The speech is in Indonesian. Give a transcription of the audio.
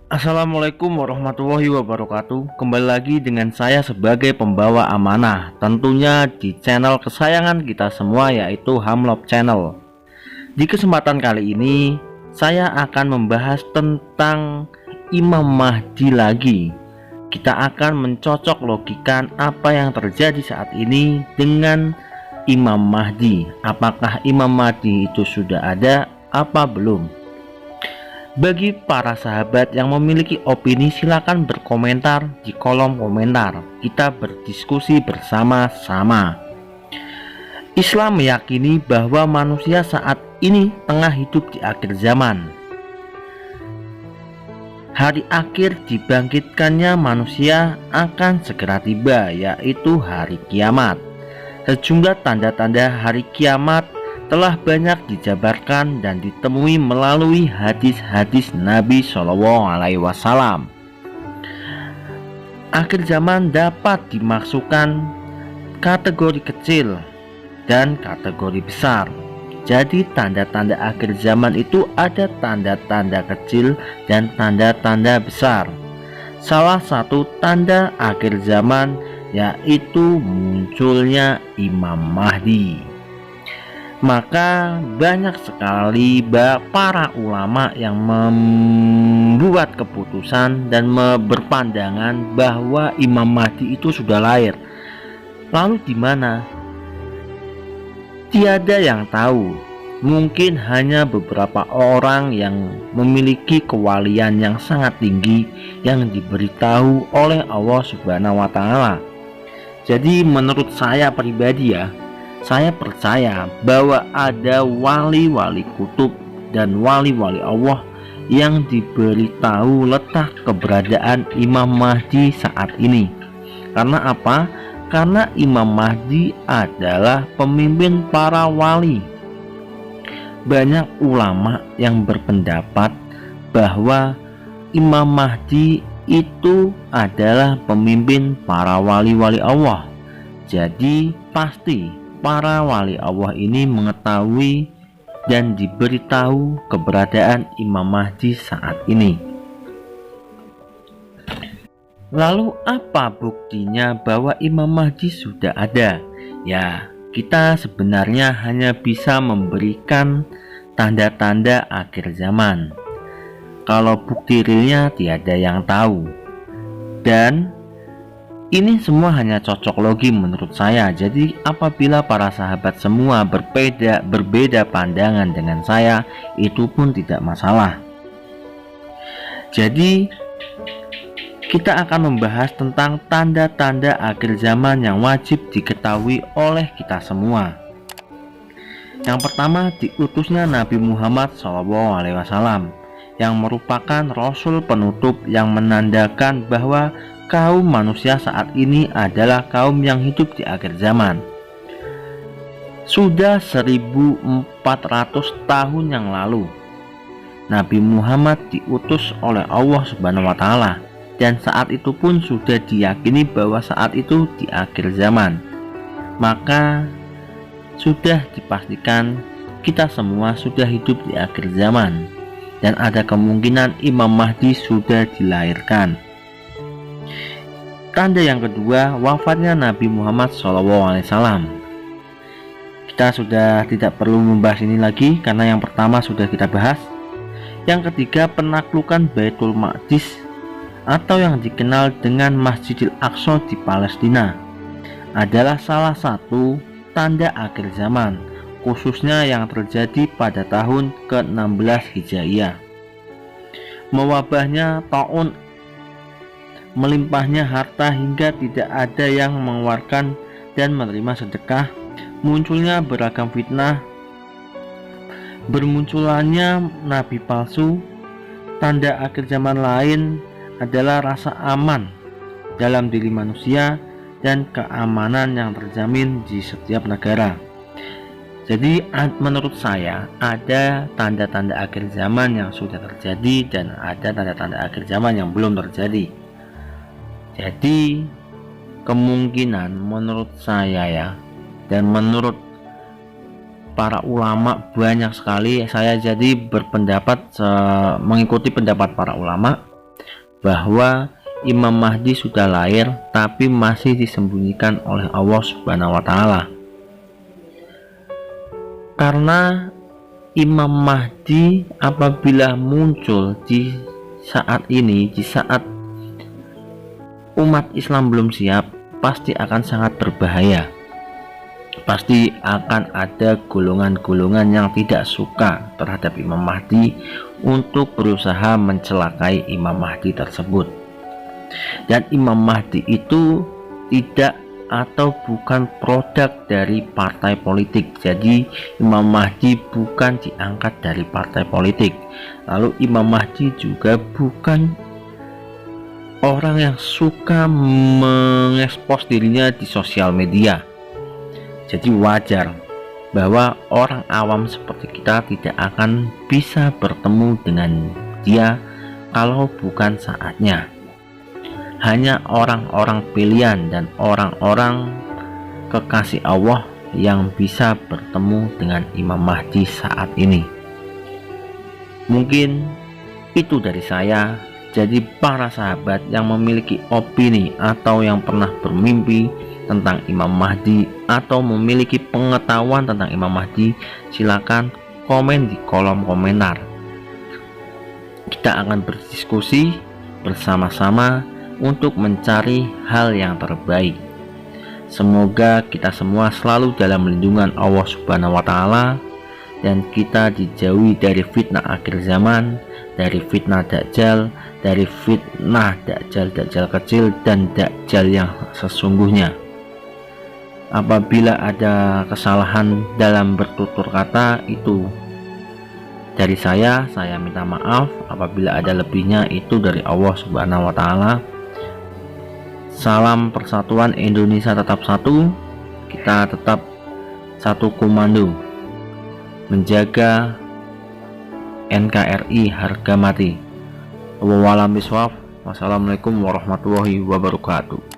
Assalamualaikum warahmatullahi wabarakatuh. Kembali lagi dengan saya sebagai pembawa amanah, tentunya di channel kesayangan kita semua, yaitu Hamlop Channel. Di kesempatan kali ini saya akan membahas tentang Imam Mahdi lagi. Kita akan mencocok logikan apa yang terjadi saat ini dengan Imam Mahdi. Apakah Imam Mahdi itu sudah ada apa belum? Bagi para sahabat yang memiliki opini, silakan berkomentar di kolom komentar. Kita berdiskusi bersama-sama. Islam meyakini bahwa manusia saat ini tengah hidup di akhir zaman. Hari akhir dibangkitkannya manusia akan segera tiba, yaitu hari kiamat. Sejumlah tanda-tanda hari kiamat telah banyak dijabarkan dan ditemui melalui hadis-hadis Nabi Shallallahu Alaihi Wasallam. Akhir zaman dapat dimasukkan kategori kecil dan kategori besar. Jadi tanda-tanda akhir zaman itu ada tanda-tanda kecil dan tanda-tanda besar. Salah satu tanda akhir zaman yaitu munculnya Imam Mahdi. Maka banyak sekali para ulama yang membuat keputusan dan berpandangan bahwa Imam Mahdi itu sudah lahir. Lalu di mana? Tiada yang tahu. Mungkin hanya beberapa orang yang memiliki kewalian yang sangat tinggi yang diberitahu oleh Allah Subhanahu wa taala. Jadi menurut saya pribadi ya, saya percaya bahwa ada wali-wali kutub dan wali-wali Allah yang diberitahu letak keberadaan Imam Mahdi saat ini. Karena apa? Karena Imam Mahdi adalah pemimpin para wali. Banyak ulama yang berpendapat bahwa Imam Mahdi itu adalah pemimpin para wali-wali Allah. Jadi pasti para wali Allah ini mengetahui dan diberitahu keberadaan Imam Mahdi saat ini. Lalu apa buktinya bahwa Imam Mahdi sudah ada? Ya, kita sebenarnya hanya bisa memberikan tanda-tanda akhir zaman. Kalau bukti realnya tiada yang tahu. Dan ini semua hanya cocok logi menurut saya. Jadi apabila para sahabat semua berbeda pandangan dengan saya, itu pun tidak masalah. Jadi kita akan membahas tentang tanda-tanda akhir zaman yang wajib diketahui oleh kita semua. Yang pertama, diutusnya Nabi Muhammad SAW yang merupakan Rasul penutup yang menandakan bahwa kaum manusia saat ini adalah kaum yang hidup di akhir zaman. Sudah 1400 tahun yang lalu Nabi Muhammad diutus oleh Allah Subhanahu wa taala, dan saat itu pun sudah diyakini bahwa saat itu di akhir zaman. Maka sudah dipastikan kita semua sudah hidup di akhir zaman, dan ada kemungkinan Imam Mahdi sudah dilahirkan. Tanda yang kedua, wafatnya Nabi Muhammad SAW. Kita sudah tidak perlu membahas ini lagi karena yang pertama sudah kita bahas. Yang ketiga, penaklukan Baitul Maqdis atau yang dikenal dengan Masjidil Aqsa di Palestina adalah salah satu tanda akhir zaman, khususnya yang terjadi pada tahun ke-16 Hijriah. Mewabahnya taun, melimpahnya harta hingga tidak ada yang mengeluarkan dan menerima sedekah, munculnya beragam fitnah, bermunculannya nabi palsu. Tanda akhir zaman lain adalah rasa aman dalam diri manusia dan keamanan yang terjamin di setiap negara. Jadi menurut saya ada tanda-tanda akhir zaman yang sudah terjadi dan ada tanda-tanda akhir zaman yang belum terjadi. Jadi kemungkinan menurut saya ya, dan menurut para ulama banyak sekali, saya jadi berpendapat mengikuti pendapat para ulama bahwa Imam Mahdi sudah lahir tapi masih disembunyikan oleh Allah Subhanahu wa Ta'ala. Karena Imam Mahdi apabila muncul di saat ini, di saat umat Islam belum siap, pasti akan sangat berbahaya. Pasti akan ada golongan-golongan yang tidak suka terhadap Imam Mahdi untuk berusaha mencelakai Imam Mahdi tersebut. Dan Imam Mahdi itu tidak atau bukan produk dari partai politik. Jadi Imam Mahdi bukan diangkat dari partai politik. Lalu Imam Mahdi juga bukan orang yang suka mengekspos dirinya di sosial media. Jadi wajar bahwa orang awam seperti kita tidak akan bisa bertemu dengan dia kalau bukan saatnya. Hanya orang-orang pilihan dan orang-orang kekasih Allah yang bisa bertemu dengan Imam Mahdi saat ini. Mungkin itu dari saya. Jadi para sahabat yang memiliki opini atau yang pernah bermimpi tentang Imam Mahdi atau memiliki pengetahuan tentang Imam Mahdi, silakan komen di kolom komentar. Kita akan berdiskusi bersama-sama untuk mencari hal yang terbaik. Semoga kita semua selalu dalam lindungan Allah Subhanahu wa Ta'ala, dan kita dijauhi dari fitnah akhir zaman, dari fitnah Dajjal, dari fitnah Dajjal kecil dan Dajjal yang sesungguhnya. Apabila ada kesalahan dalam bertutur kata, itu dari saya minta maaf. Apabila ada lebihnya, itu dari Allah Subhanahu wa Ta'ala. Salam persatuan Indonesia tetap satu. Kita tetap satu komando, menjaga NKRI harga mati. Wassalamualaikum warahmatullahi wabarakatuh.